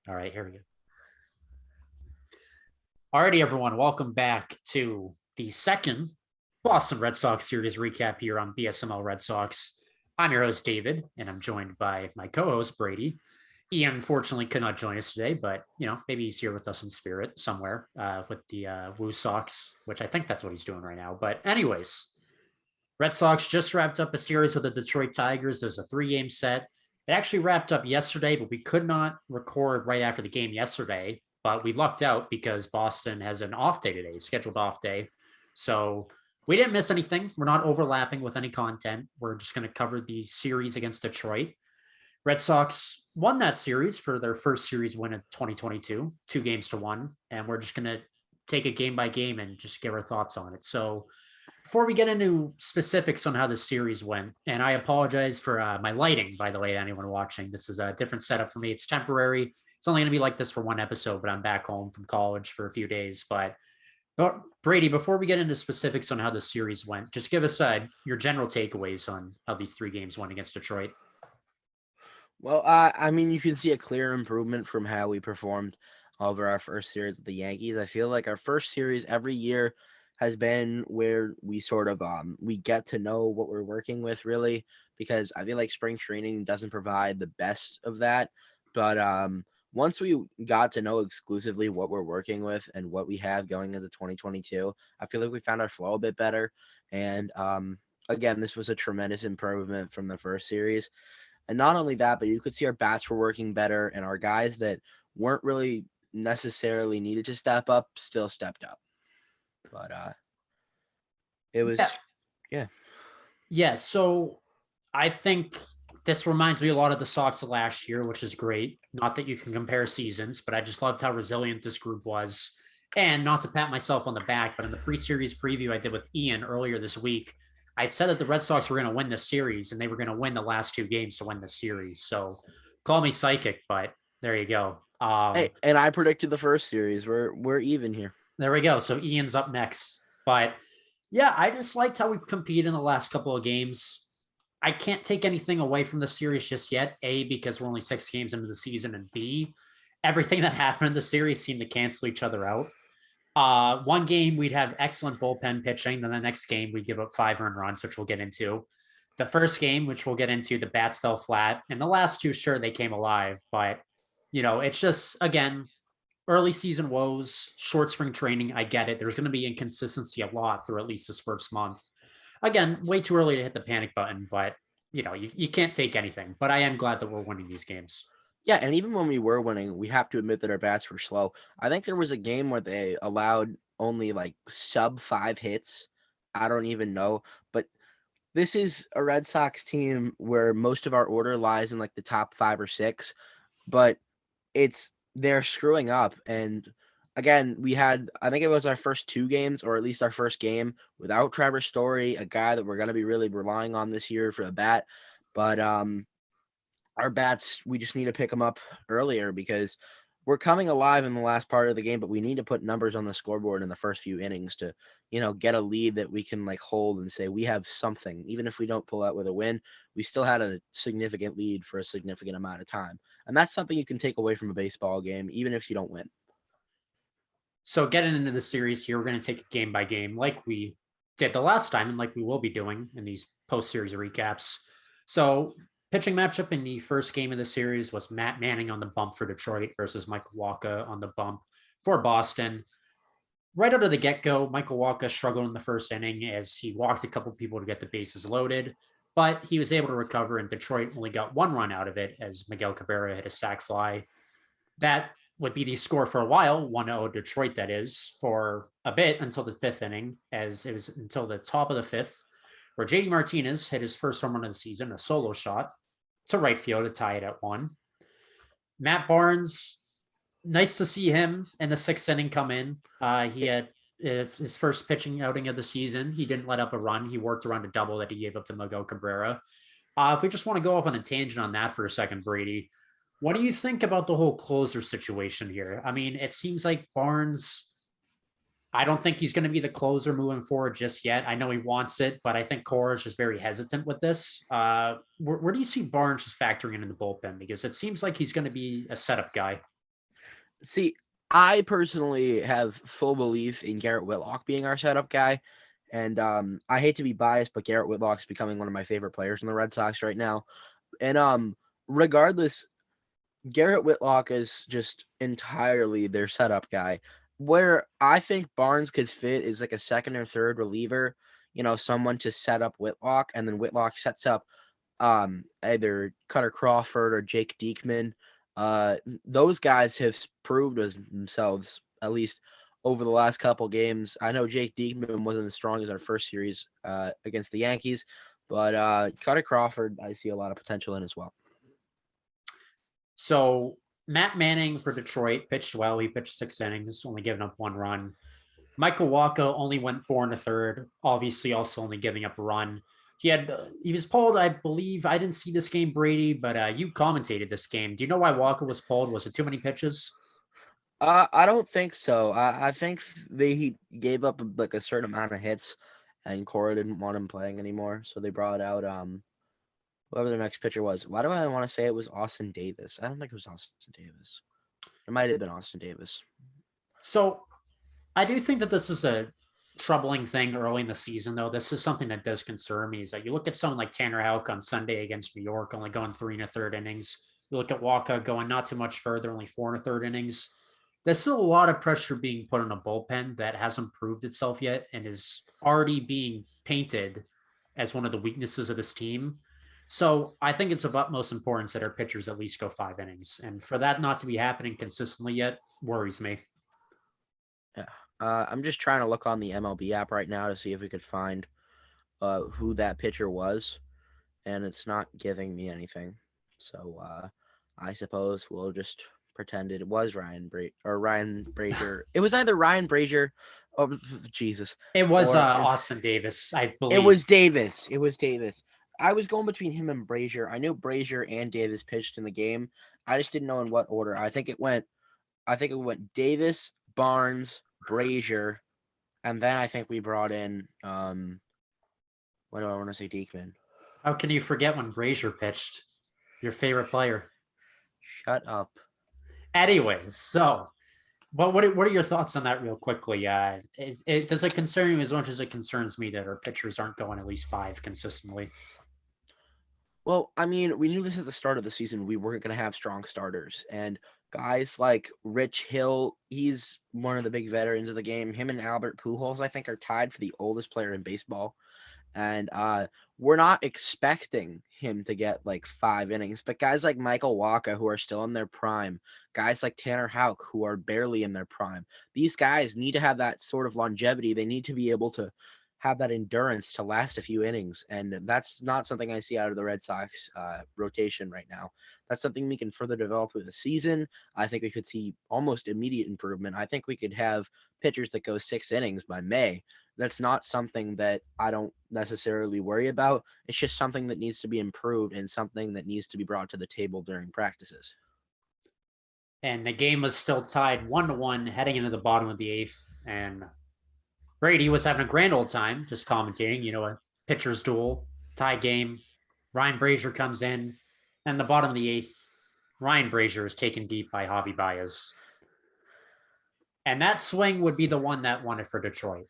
All right, here we go. Alrighty, everyone, welcome back to the second Boston Red Sox series recap here on BSML Red Sox. I'm your host, David, and I'm joined by my co-host, Brady. Ian unfortunately could not join us today, but maybe he's here with us in spirit somewhere with the Woo Sox, which I think that's what he's doing right now. But anyways, Red Sox just wrapped up a series with the Detroit Tigers. There's a 3-game set. It actually wrapped up yesterday, but we could not record right after the game yesterday. But we lucked out because Boston has an off day today, scheduled off day. So we didn't miss anything. We're not overlapping with any content. We're just going to cover the series against Detroit. Red Sox won that series for their first series win of 2022, 2-1. And we're just going to take it game by game and just give our thoughts on it. So before we get into specifics on how the series went, and I apologize for my lighting, by the way, to anyone watching. This is a different setup for me. It's temporary. It's only going to be like this for one episode, but I'm back home from college for a few days. But Brady, before we get into specifics on how the series went, just give us your general takeaways on how these 3 games went against Detroit. Well, I mean, you can see a clear improvement from how we performed over our first series with the Yankees. I feel like our first series every year has been where we sort of we get to know what we're working with really, because I feel like spring training doesn't provide the best of that. But once we got to know exclusively what we're working with and what we have going into 2022, I feel like we found our flow a bit better. And again, this was a tremendous improvement from the first series. And not only that, but you could see our bats were working better, and our guys that weren't really necessarily needed to step up still stepped up. But it Yeah, was, yeah. yeah. So I think this reminds me a lot of the Sox of last year, which is great. Not that you can compare seasons, but I just loved how resilient this group was. And not to pat myself on the back, but in the pre-series preview I did with Ian earlier this week, I said that the Red Sox were going to win this series and they were going to win the last 2 games to win the series. So call me psychic, but there you go. Hey, and I predicted the first series. We're even here. There we go. So Ian's up next. But yeah, I just liked how we competed in the last couple of games. I can't take anything away from the series just yet. A, because we're only 6 games into the season, and B, everything that happened in the series seemed to cancel each other out. One game we'd have excellent bullpen pitching, then the next game we'd give up 5 earned runs, which we'll get into. The first game, which we'll get into, the bats fell flat, and the last two, sure, they came alive, but it's just again early season woes, short spring training. I get it. There's going to be inconsistency a lot through at least this first month. Again, way too early to hit the panic button, but you can't take anything. But I am glad that we're winning these games. Yeah, and even when we were winning, we have to admit that our bats were slow. I think there was a game where they allowed only like sub 5 hits. I don't even know, but this is a Red Sox team where most of our order lies in like the top 5 or 6, but they're screwing up. And again, we had, I think it was our first 2 games, or at least our first game without Trevor Story, a guy that we're going to be really relying on this year for the bat. But our bats, we just need to pick them up earlier because we're coming alive in the last part of the game, but we need to put numbers on the scoreboard in the first few innings to, get a lead that we can like hold and say we have something. Even if we don't pull out with a win, we still had a significant lead for a significant amount of time. And that's something you can take away from a baseball game, even if you don't win. So getting into the series here, we're going to take it game by game, like we did the last time, and like we will be doing in these post-series recaps. So pitching matchup in the first game of the series was Matt Manning on the bump for Detroit versus Michael Wacha on the bump for Boston. Right out of the get-go, Michael Wacha struggled in the first inning as he walked a couple people to get the bases loaded, but he was able to recover, and Detroit only got 1 run out of it as Miguel Cabrera hit a sac fly. That would be the score for a while, 1-0 Detroit, that is, for a bit until the 5th inning, as it was until the top of the 5th, where JD Martinez hit his first home run of the season, a solo shot to right field to tie it at 1. Matt Barnes, nice to see him in the 6th inning come in. He had his first pitching outing of the season. He didn't let up a run. He worked around a double that he gave up to Miguel Cabrera. If we just want to go off on a tangent on that for a second, Brady, what do you think about the whole closer situation here? I mean, it seems like Barnes, I don't think he's going to be the closer moving forward just yet. I know he wants it, but I think Cora is just very hesitant with this. Where do you see Barnes just factoring into the bullpen? Because it seems like he's going to be a setup guy. See, I personally have full belief in Garrett Whitlock being our setup guy. And I hate to be biased, but Garrett Whitlock's becoming one of my favorite players in the Red Sox right now. And regardless, Garrett Whitlock is just entirely their setup guy. Where I think Barnes could fit is like a second or third reliever, someone to set up Whitlock, and then Whitlock sets up either Cutter Crawford or Jake Diekman. Those guys have proved as themselves, at least over the last couple games. I know Jake Diekman wasn't as strong as our first series against the Yankees, but Cutter Crawford, I see a lot of potential in as well. So Matt Manning for Detroit pitched well. He pitched 6 innings, only giving up 1 run. Michael Walker only went 4 1/3, obviously also only giving up a run. He was pulled, I believe. I didn't see this game, Brady, but you commentated this game. Do you know why Walker was pulled? Was it too many pitches? I don't think so. I think he gave up like a certain amount of hits, and Cora didn't want him playing anymore, so they brought out whoever the next pitcher was. Why do I want to say it was Austin Davis? I don't think it was Austin Davis. It might have been Austin Davis. So I do think that this is a troubling thing early in the season, though. This is something that does concern me. Is that you look at someone like Tanner Houck on Sunday against New York, only going 3 1/3 innings. You look at Walker going not too much further, only 4 1/3 innings. There's still a lot of pressure being put on a bullpen that hasn't proved itself yet and is already being painted as one of the weaknesses of this team. So I think it's of utmost importance that our pitchers at least go 5 innings. And for that not to be happening consistently yet worries me. Yeah. I'm just trying to look on the MLB app right now to see if we could find who that pitcher was, and it's not giving me anything. So I suppose we'll just pretend it was Ryan Brazier. It was either Ryan Brazier, oh Jesus, It was or Austin Davis, I it believe. was Davis. It was Davis. I was going between him and Brazier. I knew Brazier and Davis pitched in the game. I just didn't know in what order. I think it went Davis, Barnes, Brazier, and then I think we brought in what do I want to say, Diekman. How can you forget when Brazier pitched? Your favorite player. Shut up. Anyways, so what are your thoughts on that real quickly? Does it concern you as much as it concerns me that our pitchers aren't going at least 5 consistently? Well, I mean, we knew this at the start of the season. We weren't going to have strong starters. And guys like Rich Hill, he's one of the big veterans of the game. Him and Albert Pujols, I think, are tied for the oldest player in baseball. And we're not expecting him to get like 5 innings. But guys like Michael Waka, who are still in their prime, guys like Tanner Houck, who are barely in their prime, these guys need to have that sort of longevity. They need to be able to have that endurance to last a few innings. And that's not something I see out of the Red Sox rotation right now. That's something we can further develop through the season. I think we could see almost immediate improvement. I think we could have pitchers that go 6 innings by May. That's not something that I don't necessarily worry about. It's just something that needs to be improved and something that needs to be brought to the table during practices. And the game was still tied 1-1 heading into the bottom of the eighth. And Brady was having a grand old time just commentating, a pitcher's duel, tie game. Ryan Brazier comes in, and the bottom of the eighth, Ryan Brazier is taken deep by Javi Baez. And that swing would be the one that won it for Detroit.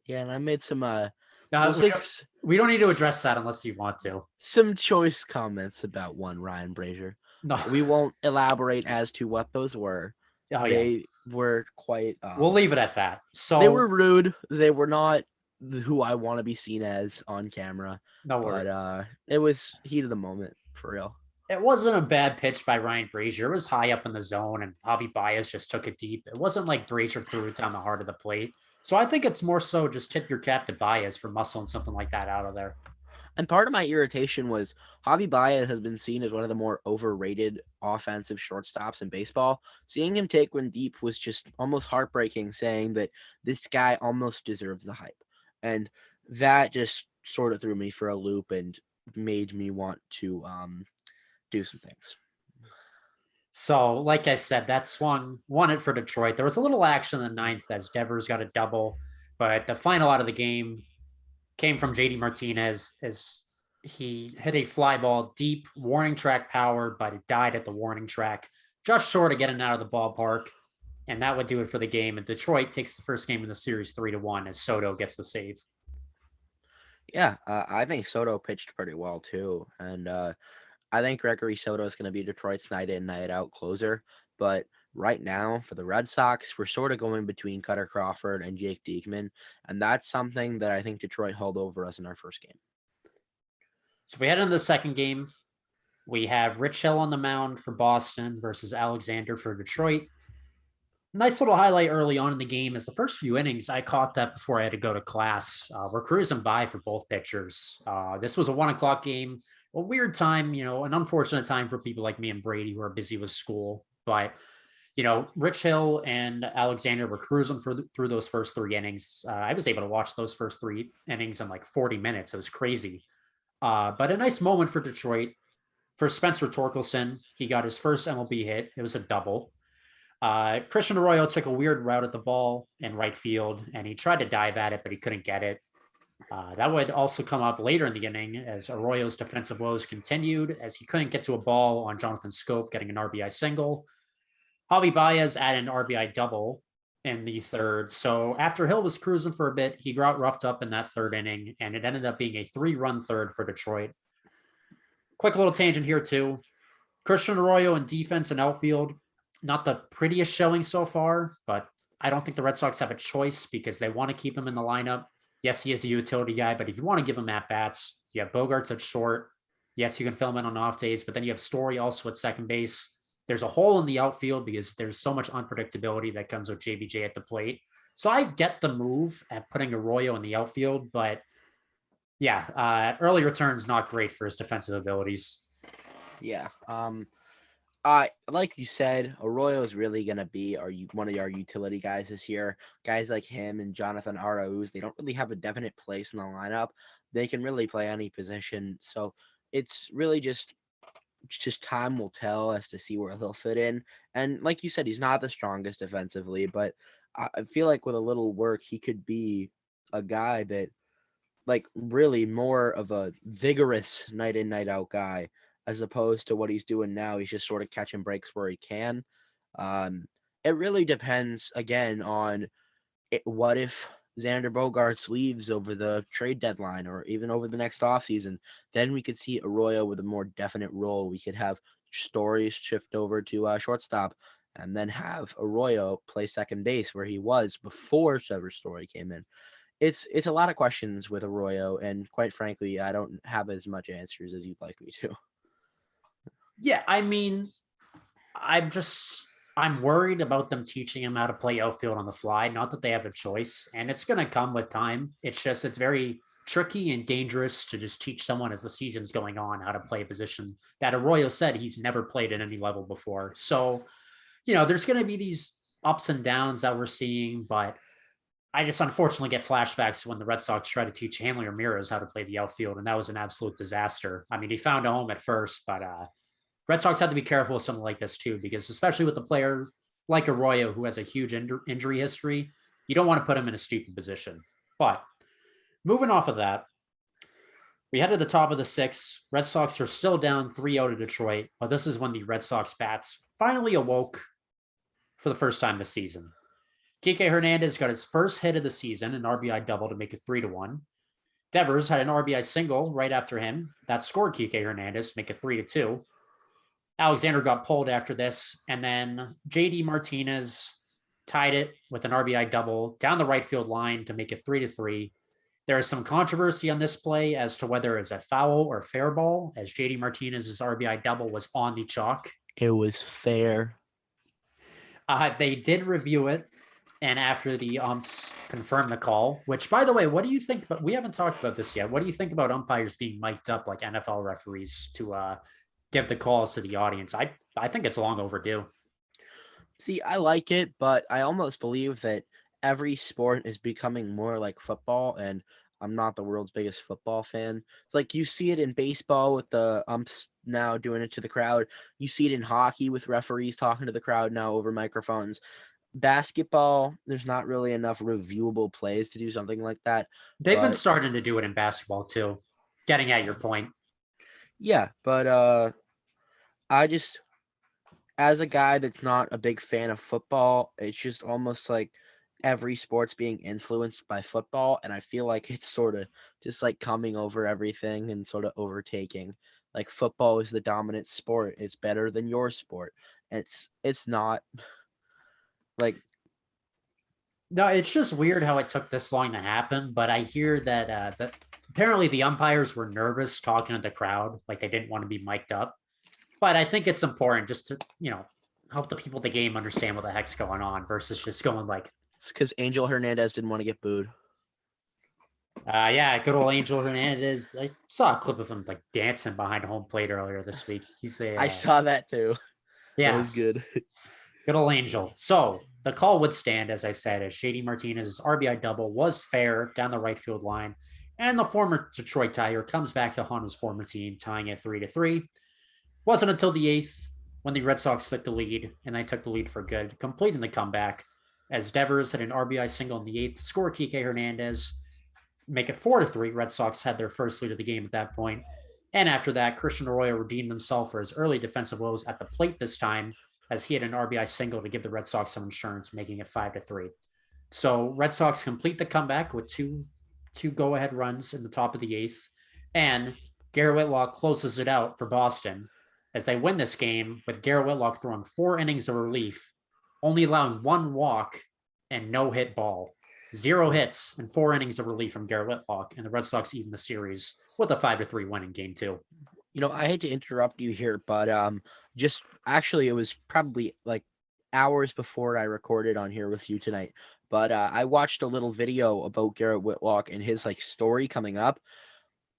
Yeah, and I made some Uh, we, don't, we don't need to address that unless you want to. some choice comments about one Ryan Brazier. No. We won't elaborate as to what those were. Oh, They were quite. We'll leave it at that. So they were rude. They were not who I want to be seen as on camera. No worries. But it was heat of the moment for real. It wasn't a bad pitch by Ryan Brazier. It was high up in the zone, and Javi Baez just took it deep. It wasn't like Brazier threw it down the heart of the plate. So I think it's more so just tip your cap to Baez for muscling something like that out of there. And part of my irritation was Javi Baez has been seen as one of the more overrated offensive shortstops in baseball. Seeing him take one deep was just almost heartbreaking, saying that this guy almost deserves the hype. And that just sort of threw me for a loop and made me want to do some things. So, like I said, that swung won it for Detroit. There was a little action in the ninth as Devers got a double, but the final out of the game came from JD Martinez as he hit a fly ball deep, warning track power, but it died at the warning track. just short of getting out of the ballpark. And that would do it for the game. And Detroit takes the first game in the series 3-1 as Soto gets the save. Yeah, I think Soto pitched pretty well too, and I think Gregory Soto is going to be Detroit's night in, night out closer. But right now, for the Red Sox, we're sort of going between Cutter Crawford and Jake Diekman, and that's something that I think Detroit held over us in our first game. So we head into the second game. We have Rich Hill on the mound for Boston versus Alexander for Detroit. Nice little highlight early on in the game is the first few innings. I caught that before I had to go to class. We're cruising by for both pitchers. This was a 1 o'clock game, a weird time, an unfortunate time for people like me and Brady who are busy with school. But Rich Hill and Alexander were cruising through those first 3 innings. I was able to watch those first 3 innings in like 40 minutes. It was crazy. But a nice moment for Detroit. For Spencer Torkelson, he got his first MLB hit. It was a double. Christian Arroyo took a weird route at the ball in right field, and he tried to dive at it, but he couldn't get it. That would also come up later in the inning as Arroyo's defensive woes continued, as he couldn't get to a ball on Jonathan Scope getting an RBI single. Javi Baez added an RBI double in the third. So after Hill was cruising for a bit, he got roughed up in that third inning, and it ended up being a 3-run third for Detroit. Quick little tangent here, too. Christian Arroyo in defense and outfield, not the prettiest showing so far, but I don't think the Red Sox have a choice because they want to keep him in the lineup. Yes, he is a utility guy, but if you want to give him at-bats, you have Bogarts at short. Yes, you can fill him in on off days, but then you have Story also at second base. There's a hole in the outfield because there's so much unpredictability that comes with JBJ at the plate. So I get the move at putting Arroyo in the outfield, but yeah, early returns not great for his defensive abilities. Yeah. Like you said, Arroyo is really gonna be one of our utility guys this year. Guys like him and Jonathan Arauz, they don't really have a definite place in the lineup. They can really play any position, so it's really just time will tell as to see where he'll fit in. And like you said, he's not the strongest defensively, but I feel like with a little work, he could be a guy that like really more of a vigorous night in night out guy as opposed to what he's doing now. He's just sort of catching breaks where he can. Um, it really depends again on what if Xander Bogaerts leaves over the trade deadline or even over the next offseason. Then we could see Arroyo with a more definite role. We could have Stories shift over to shortstop and then have Arroyo play second base where he was before Trevor Story came in. It's a lot of questions with Arroyo, and quite frankly, I don't have as much answers as you'd like me to. Yeah, I mean, I'm worried about them teaching him how to play outfield on the fly. Not that they have a choice, and it's going to come with time. It's very tricky and dangerous to just teach someone as the season's going on how to play a position that Arroyo said he's never played at any level before. So, there's going to be these ups and downs that we're seeing, but I just unfortunately get flashbacks when the Red Sox tried to teach Hanley Ramirez how to play the outfield, and that was an absolute disaster. I mean, he found a home at first, but Red Sox have to be careful with something like this too, because especially with a player like Arroyo who has a huge injury history, you don't want to put him in a stupid position. But moving off of that, we head to the top of the sixth. Red Sox are still down 3-0 to Detroit, but this is when the Red Sox bats finally awoke for the first time this season. Kike Hernandez got his first hit of the season, an RBI double to make it 3-1. Devers had an RBI single right after him that scored Kike Hernandez to make it 3-2. Alexander got pulled after this, and then JD Martinez tied it with an RBI double down the right field line to make it 3-3. There is some controversy on this play as to whether it's a foul or fair ball, as JD Martinez's RBI double was on the chalk. It was fair. They did review it, and after the umps confirmed the call, which, by the way, what do you think? But we haven't talked about this yet. What do you think about umpires being mic'd up like NFL referees to give the calls to the audience? I think it's long overdue. See, I like it, but I almost believe that every sport is becoming more like football, and I'm not the world's biggest football fan. It's like you see it in baseball with the umps now doing it to the crowd. You see it in hockey with referees talking to the crowd now over microphones. Basketball, there's not really enough reviewable plays to do something like that. They've been But starting to do it in basketball too. Getting at your point. yeah, but I just as a guy that's not a big fan of football, it's just almost like every sport's being influenced by football, and I feel like it's sort of just like coming over everything and sort of overtaking. Like football is the dominant sport. It's better than your sport. It's not like No, it's just weird how it took this long to happen. But I hear that apparently the umpires were nervous talking to the crowd, like they didn't want to be mic'd up. But I think it's important just to help the people at the game understand what the heck's going on versus just going like, it's because Angel Hernandez didn't want to get booed. yeah, good old Angel Hernandez. I saw a clip of him like dancing behind home plate earlier this week. He's a I saw that too. That was yes, good. good old Angel. So the call would stand, as I said, as Shady Martinez's RBI double was fair down the right field line, and the former Detroit Tiger comes back to haunt his former team, tying it 3-3. Wasn't until the eighth when the Red Sox took the lead, and they took the lead for good, completing the comeback as Devers hit an RBI single in the eighth to score Kike Hernandez, make it 4-3. Red Sox had their first lead of the game at that point. And after that, Christian Arroyo redeemed himself for his early defensive woes at the plate this time, as he had an RBI single to give the Red Sox some insurance, making it 5-3. So Red Sox complete the comeback with two go-ahead runs in the top of the eighth, and Garrett Whitlock closes it out for Boston as they win this game with Garrett Whitlock throwing 4 innings of relief, only allowing 1 walk and no hit ball. 0 hits and 4 innings of relief from Garrett Whitlock, and the Red Sox even the series with a 5-3 win in game 2. I hate to interrupt you here, but just actually, it was probably like hours before I recorded on here with you tonight. But I watched a little video about Garrett Whitlock and his like story coming up.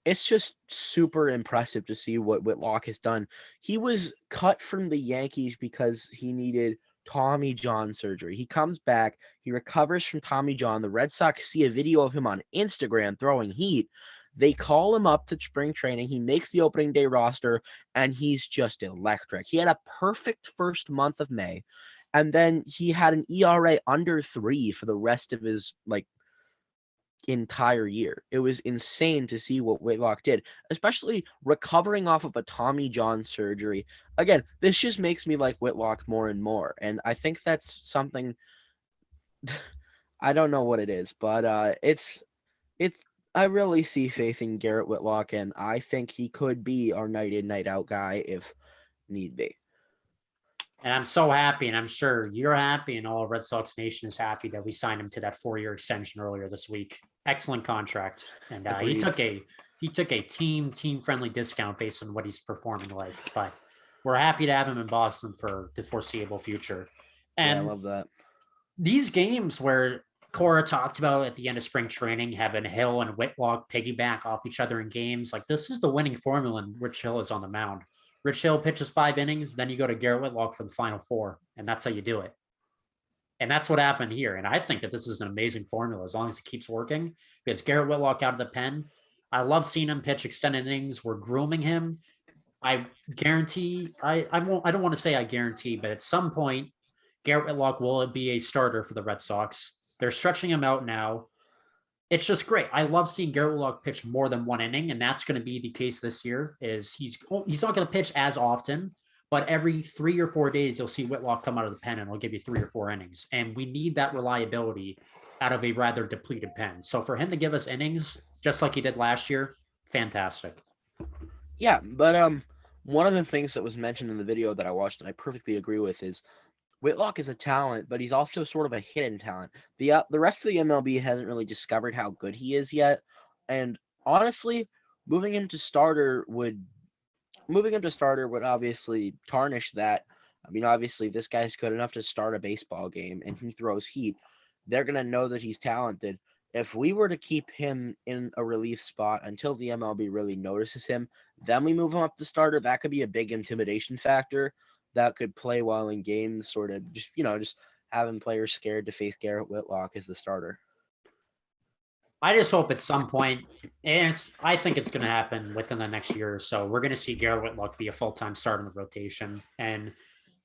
It's just super impressive to see what Whitlock has done. He was cut from the Yankees because he needed Tommy John surgery. He comes back, he recovers from Tommy John. The Red Sox see a video of him on Instagram throwing heat. They call him up to spring training. He makes the opening day roster, and he's just electric. He had a perfect first month of May, and then he had an ERA under 3 for the rest of his like entire year. It was insane to see what Whitlock did, especially recovering off of a Tommy John surgery. Again, this just makes me like Whitlock more and more, and I think that's something. I don't know what it is, but it's I really see faith in Garrett Whitlock, and I think he could be our night in, night out guy if need be. And I'm so happy, and I'm sure you're happy, and all of Red Sox Nation is happy that we signed him to that 4-year extension earlier this week. Excellent contract, and he took a team friendly discount based on what he's performing like. But we're happy to have him in Boston for the foreseeable future. Yeah, I And love that. these games where Cora talked about at the end of spring training, having Hill and Whitlock piggyback off each other in games, like this is the winning formula, and Rich Hill is on the mound. Rich Hill pitches 5 innings, then you go to Garrett Whitlock for the final 4, and that's how you do it. And that's what happened here. And I think that this is an amazing formula as long as it keeps working. Because Garrett Whitlock out of the pen, I love seeing him pitch extended innings. We're grooming him. I guarantee, I don't want to say I guarantee, but at some point, Garrett Whitlock will be a starter for the Red Sox. They're stretching him out now. It's just great. I love seeing Garrett Whitlock pitch more than 1 inning, and that's going to be the case this year. Is he's not going to pitch as often, but every 3 or 4 days you'll see Whitlock come out of the pen and he'll give you 3 or 4 innings, and we need that reliability out of a rather depleted pen. So for him to give us innings just like he did last year, fantastic. Yeah, but one of the things that was mentioned in the video that I watched and I perfectly agree with is Whitlock is a talent, but he's also sort of a hidden talent. The rest of the MLB hasn't really discovered how good he is yet, and honestly, moving him to starter would obviously tarnish that. I mean, obviously, this guy's good enough to start a baseball game, and he throws heat. They're gonna know that he's talented. If we were to keep him in a relief spot until the MLB really notices him, then we move him up to starter. That could be a big intimidation factor that could play well in games, sort of just having players scared to face Garrett Whitlock as the starter. I just hope at some point, and I think it's going to happen within the next year or so, we're going to see Garrett Whitlock be a full-time starter in the rotation, and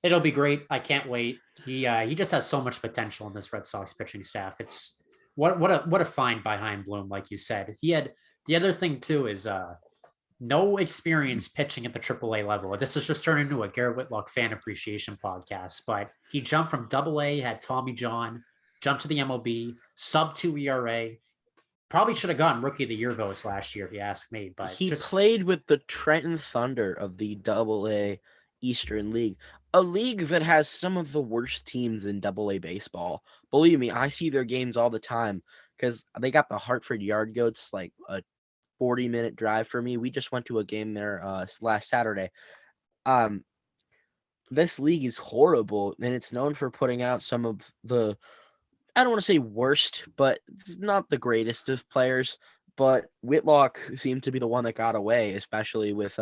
it'll be great. I can't wait. He just has so much potential in this Red Sox pitching staff. It's what a find by Chaim Bloom, like you said. He had the other thing too is no experience pitching at the AAA level. This has just turned into a Garrett Whitlock fan appreciation podcast, but he jumped from AA, had Tommy John, jumped to the MLB, sub 2 ERA. Probably should have gotten rookie of the year votes last year, if you ask me, but He just played with the Trenton Thunder of the AA Eastern League, a league that has some of the worst teams in AA baseball. Believe me, I see their games all the time because they got the Hartford Yard Goats, like a 40-minute drive for me. We just went to a game there last Saturday. Um, this league is horrible, and it's known for putting out some of the, I don't want to say worst, but not the greatest of players. But Whitlock seemed to be the one that got away, especially with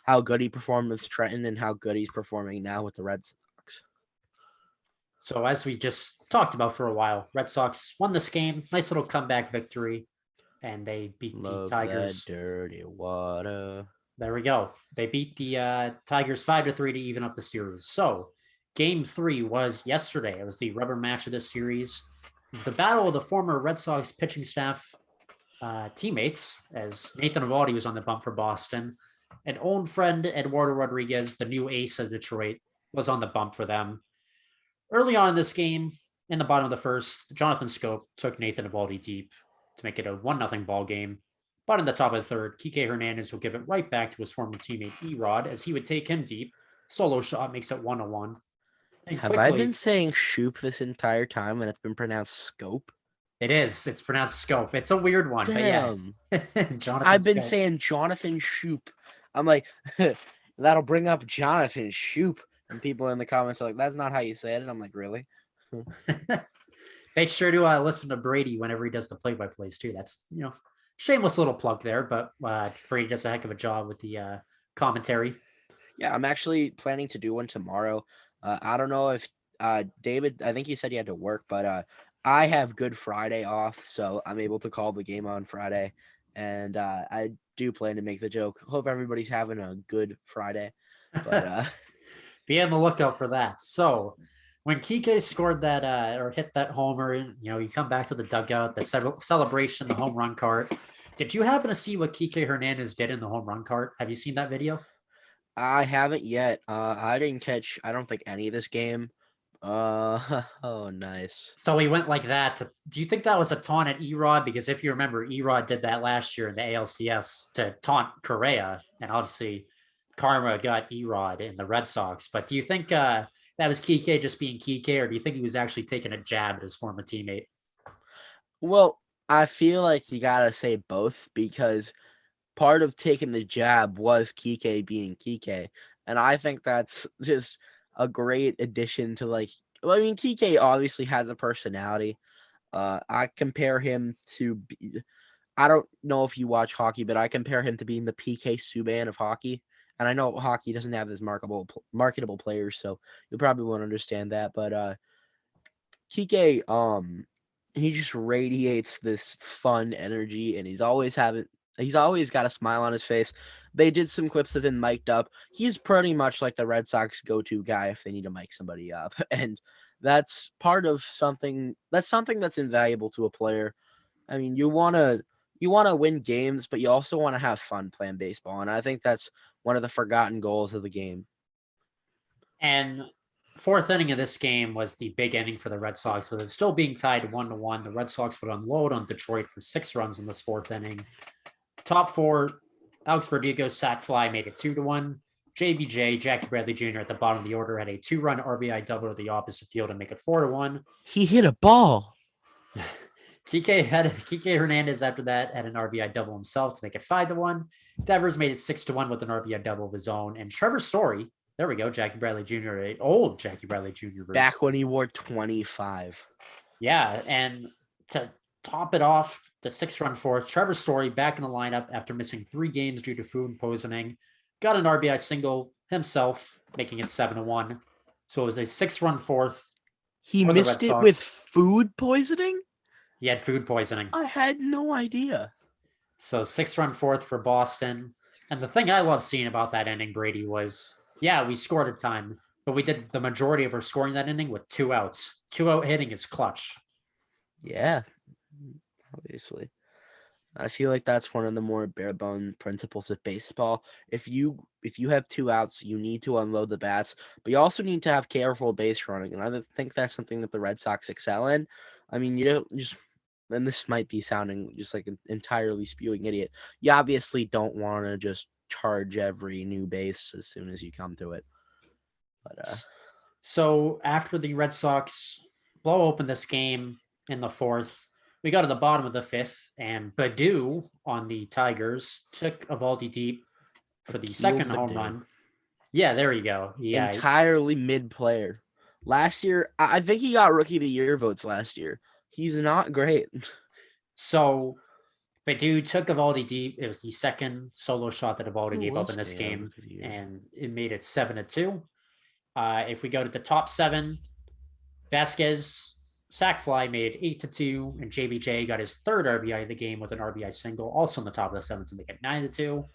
how good he performed with Trenton and how good he's performing now with the Red Sox. so as we just talked about for a while, Red Sox won this game. Nice little comeback victory, and they beat the Love Tigers. that dirty water. There we go. They beat the Tigers 5-3 to even up the series. So game 3 was yesterday. It was the rubber match of this series. It was the battle of the former Red Sox pitching staff teammates, as Nathan Eovaldi was on the bump for Boston. And old friend Eduardo Rodriguez, the new ace of Detroit, was on the bump for them. Early on in this game, in the bottom of the first, Jonathan Scope took Nathan Eovaldi deep to make it a 1-0 ball game. But in the top of the third, Kike Hernandez will give it right back to his former teammate Erod as he would take him deep. Solo shot makes it 1-1. And Have I quickly, been saying shoop this entire time and it's been pronounced scope? it is. It's pronounced Scope. It's a weird one, Damn. but yeah. Jonathan I've been Scope. saying Jonathan Shoop. I'm like, that'll bring up Jonathan Shoop. And people in the comments are like, that's not how you say it. And I'm like, really? Make sure to listen to Brady whenever he does the play-by-plays too. That's, shameless little plug there, but Brady does a heck of a job with the commentary. Yeah, I'm actually planning to do one tomorrow. I don't know if David, I think you said you had to work, but I have Good Friday off, so I'm able to call the game on Friday. And I do plan to make the joke. Hope everybody's having a good Friday. But Be on the lookout for that. So when Kike scored that or hit that homer, you come back to the dugout, the celebration, the home run cart. Did you happen to see what Kike Hernandez did in the home run cart? Have you seen that video? I haven't yet. I didn't catch, I don't think, any of this game. Oh, nice. So he went like that. Do you think that was a taunt at Erod? Because if you remember, Erod did that last year in the ALCS to taunt Correa, and obviously Karma got Erod in the Red Sox. But do you think that was Kike just being Kike, or do you think he was actually taking a jab at his former teammate? Well, I feel like you gotta say both because part of taking the jab was Kike being Kike. And I think that's just a great addition to well, I mean, Kike obviously has a personality. I compare him to I don't know if you watch hockey, but I compare him to being the PK Subban of hockey. And I know hockey doesn't have this marketable players, so you probably won't understand that. But Kike, he just radiates this fun energy, and he's always got a smile on his face. They did some clips of him mic'd up. He's pretty much like the Red Sox go-to guy if they need to mic somebody up, and that's part of something. That's something that's invaluable to a player. I mean, you wanna win games, but you also want to have fun playing baseball, and I think that's one of the forgotten goals of the game. And fourth inning of this game was the big inning for the Red Sox, with it still being tied 1-1. The Red Sox would unload on Detroit for 6 runs in this fourth inning. Top 4, Alex Verdugo's sac fly made it 2-1. JBJ, Jackie Bradley Jr. at the bottom of the order had a 2-run RBI double to the opposite field and make it 4-1. He hit a ball. Kike Hernandez after that had an RBI double himself to make it 5-1. Devers made it 6-1 with an RBI double of his own. And Trevor Story, there we go, Jackie Bradley Jr., old Jackie Bradley Jr. version. Back when he wore 25. Yeah, and to top it off, the 6-run fourth, Trevor Story back in the lineup after missing 3 games due to food poisoning. Got an RBI single himself, making it 7-1. So it was a 6-run fourth. He for the Red missed it Sox. with food poisoning? He had food poisoning. I had no idea. So 6-run fourth for Boston. And the thing I love seeing about that inning, Brady, was, we scored a ton, but we did the majority of our scoring that inning with 2 outs. 2-out hitting is clutch. Yeah, obviously. I feel like that's one of the more bare bone principles of baseball. If you have two outs, you need to unload the bats, but you also need to have careful base running, and think that's something that the Red Sox excel in. I mean, you don't just, and this might be sounding just like an entirely spewing idiot. You obviously don't want to just charge every new base as soon as you come to it. But So after the Red Sox blow open this game in the fourth, we got to the bottom of the fifth, and Badu on the Tigers took Evaldi deep for the Akil second home Baddoo, run. Yeah, there you go. Yeah. entirely mid player. Last year, I think he got Rookie of the Year votes last year. He's not great. So Badu took Evaldi deep. It was the second solo shot that Evaldi Who gave up was in this game, Rookie of the Year? and it made it 7-2. If we go to the top seven, Vasquez sac fly made it 8-2, and JBJ got his third RBI of the game with an RBI single, also on the top of the seven to make it 9-2.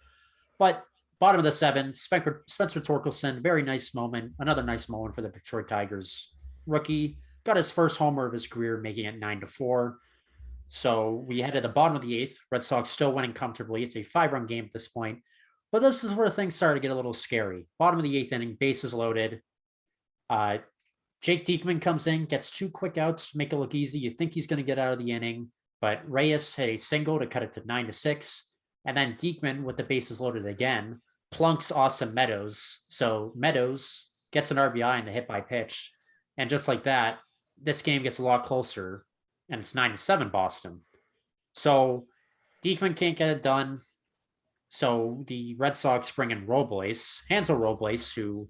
But bottom of the seven, Spencer Torkelson, very nice moment, another nice moment for the Detroit Tigers rookie. Got his first homer of his career, making it 9-4. So we head to the bottom of the eighth. Red Sox still winning comfortably. It's a 5-run game at this point. But this is where things started to get a little scary. Bottom of the eighth inning, bases loaded. Uh, Jake Diekman comes in, gets two quick outs to make it look easy. You think he's going to get out of the inning, but Reyes hit a single to cut it to 9-6. And then Diekman, with the bases loaded again, plunks Austin Meadows. So Meadows gets an RBI in the hit by pitch. And just like that, this game gets a lot closer, and it's 9-7 Boston. So Diekman can't get it done. So the Red Sox bring in Robles, Hansel Robles, who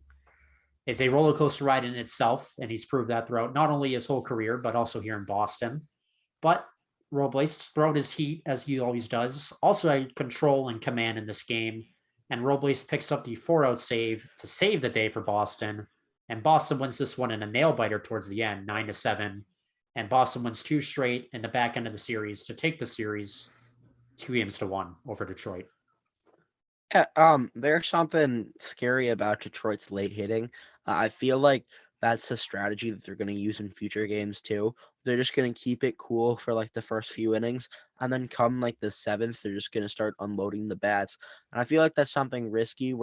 is a roller coaster ride in itself, and he's proved that throughout not only his whole career, but also here in Boston. But Robles throughout his heat, as he always does, also had control and command in this game. And Robles picks up the 4-out save to save the day for Boston. And Boston wins this one in a nail biter towards the end, 9-7. And Boston wins two straight in the back end of the series to take the series 2-1 over Detroit. Yeah, there's something scary about Detroit's late hitting. I feel like that's a strategy that they're going to use in future games too. They're just going to keep it cool for like the first few innings, and then come like the seventh, they're just going to start unloading the bats. And I feel like that's something risky.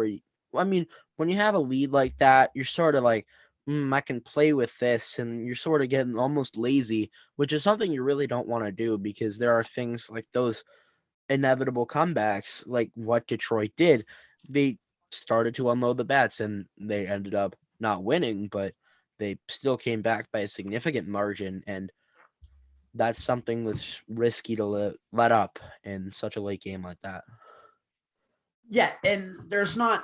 I mean, when you have a lead like that, you're sort of like, I can play with this, and you're sort of getting almost lazy, which is something you really don't want to do because there are things like those inevitable comebacks like what Detroit did. They started to unload the bats and they ended up not winning, but they still came back by a significant margin. And that's something that's risky to let up in such a late game like that. Yeah, and there's not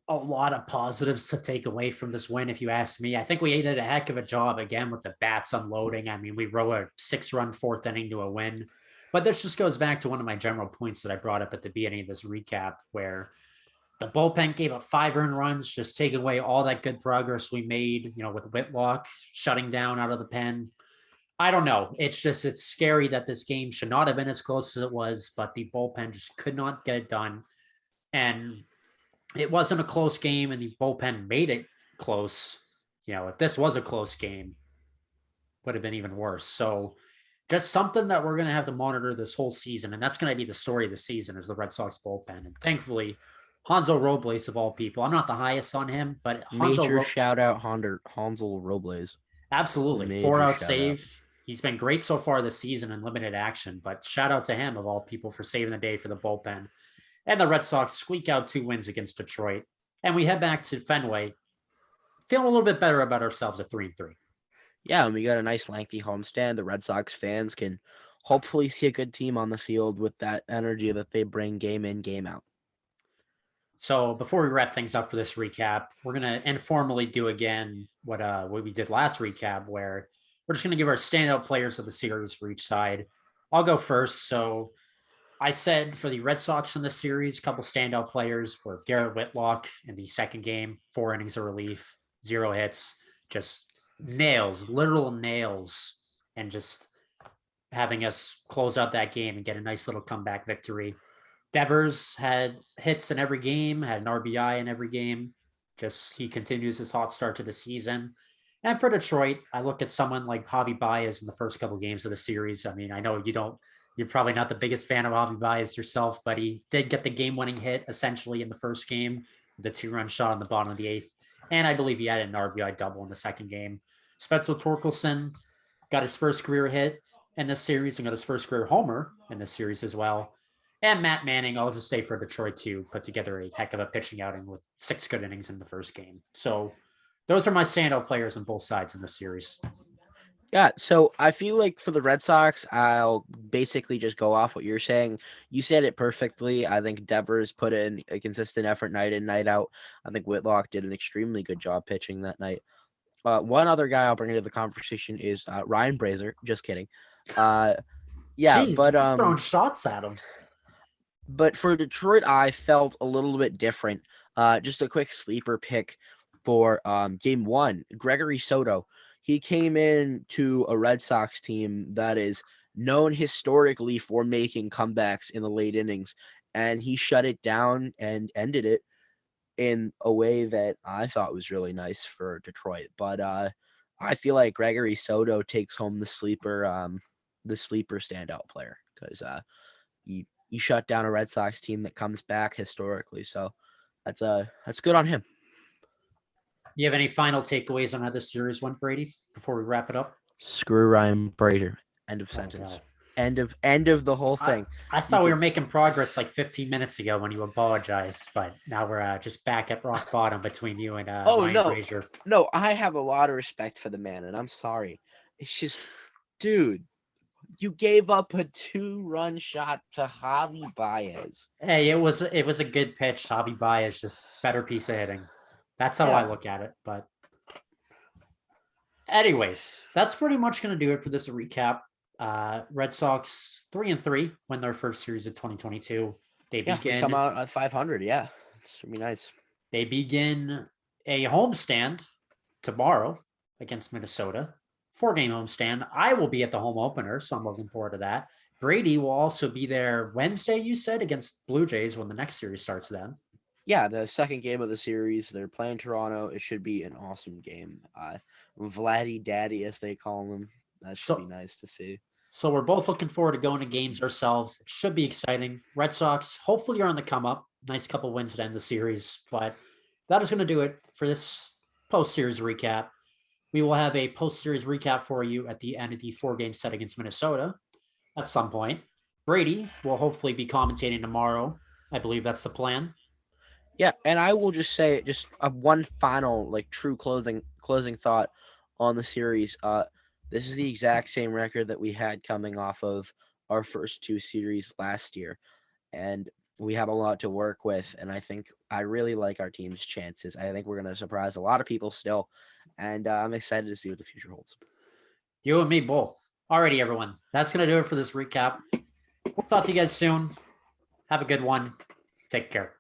a lot of positives to take away from this win, if you ask me. I think we did a heck of a job again with the bats unloading. I mean, we rode a 6-run fourth inning to a win. But this just goes back to one of my general points that I brought up at the beginning of this recap, where the bullpen gave up 5 earned runs, just taking away all that good progress we made, with Whitlock shutting down out of the pen. I don't know. It's scary that this game should not have been as close as it was, but the bullpen just could not get it done. And it wasn't a close game, and the bullpen made it close. If this was a close game, would have been even worse. So just something that we're going to have to monitor this whole season. And that's going to be the story of the season is the Red Sox bullpen. And thankfully, Hanzo Robles of all people, I'm not the highest on him, but Major shout out Hansel Robles. absolutely. Major 4-out shout save. out. He's been great so far this season in limited action, but shout out to him of all people for saving the day for the bullpen. And the Red Sox squeak out 2 wins against Detroit. And we head back to Fenway, feeling a little bit better about ourselves at 3-3. Yeah, and we got a nice lengthy homestand. The Red Sox fans can hopefully see a good team on the field with that energy that they bring game in, game out. So before we wrap things up for this recap, we're gonna informally do again what we did last recap, where we're just gonna give our standout players of the series for each side. I'll go first. So I said for the Red Sox in the series, a couple standout players were Garrett Whitlock in the second game, 4 innings of relief, 0 hits, just nails, literal nails, and just having us close out that game and get a nice little comeback victory. Devers had hits in every game, had an RBI in every game. Just he continues his hot start to the season. And for Detroit, I look at someone like Javi Baez in the first couple games of the series. I mean, I know you don't You're probably not the biggest fan of Javi Baez yourself, but he did get the game-winning hit essentially in the first game, the 2-run shot on the bottom of the eighth, and I believe he had an RBI double in the second game. Spencer Torkelson got his first career hit in this series and got his first career homer in this series as well. And Matt Manning, I'll just say for Detroit too, put together a heck of a pitching outing with 6 good innings in the first game. So those are my standout players on both sides in this series. Yeah, so I feel like for the Red Sox, I'll basically just go off what you're saying. You said it perfectly. I think Devers put in a consistent effort night in, night out. I think Whitlock did an extremely good job pitching that night. One other guy I'll bring into the conversation is Ryan Brazier. Just kidding. Yeah, Jeez, you keep throwing shots at him. but for Detroit, I felt a little bit different. Just a quick sleeper pick for game one, Gregory Soto. He came in to a Red Sox team that is known historically for making comebacks in the late innings, and he shut it down and ended it in a way that I thought was really nice for Detroit. But I feel like Gregory Soto takes home the sleeper standout player because he shut down a Red Sox team that comes back historically. So that's good on him. Do you have any final takeaways on how this series went, Brady, before we wrap it up? Screw Ryan Brazier. End of sentence. End of the whole thing. I thought we were making progress like 15 minutes ago when you apologized, but now we're just back at rock bottom between you and Ryan Brazier. No, I have a lot of respect for the man, and I'm sorry. It's just, dude, you gave up a 2-run shot to Javi Baez. Hey, it was a good pitch. Javi Baez just better piece of hitting. That's how I look at it. But anyways, that's pretty much going to do it for this recap. Red Sox 3-3 win their first series of 2022. They come out at 500. Yeah, it's gonna be nice. They begin a homestand tomorrow against Minnesota. 4-game homestand. I will be at the home opener, so I'm looking forward to that. Brady will also be there Wednesday, you said, against Blue Jays when the next series starts then. Yeah, the second game of the series. They're playing Toronto. It should be an awesome game. Vladdy Daddy, as they call him. That should be nice to see. So we're both looking forward to going to games ourselves. It should be exciting. Red Sox, hopefully you're on the come up. Nice couple wins to end the series. But that is going to do it for this post-series recap. We will have a post-series recap for you at the end of the 4-game set against Minnesota at some point. Brady will hopefully be commentating tomorrow. I believe that's the plan. Yeah, and I will just say just one final true closing thought on the series. This is the exact same record that we had coming off of our first 2 series last year, and we have a lot to work with. And I think I really like our team's chances. I think we're going to surprise a lot of people still, and I'm excited to see what the future holds. You and me both. Alrighty, everyone. That's going to do it for this recap. We'll talk to you guys soon. Have a good one. Take care.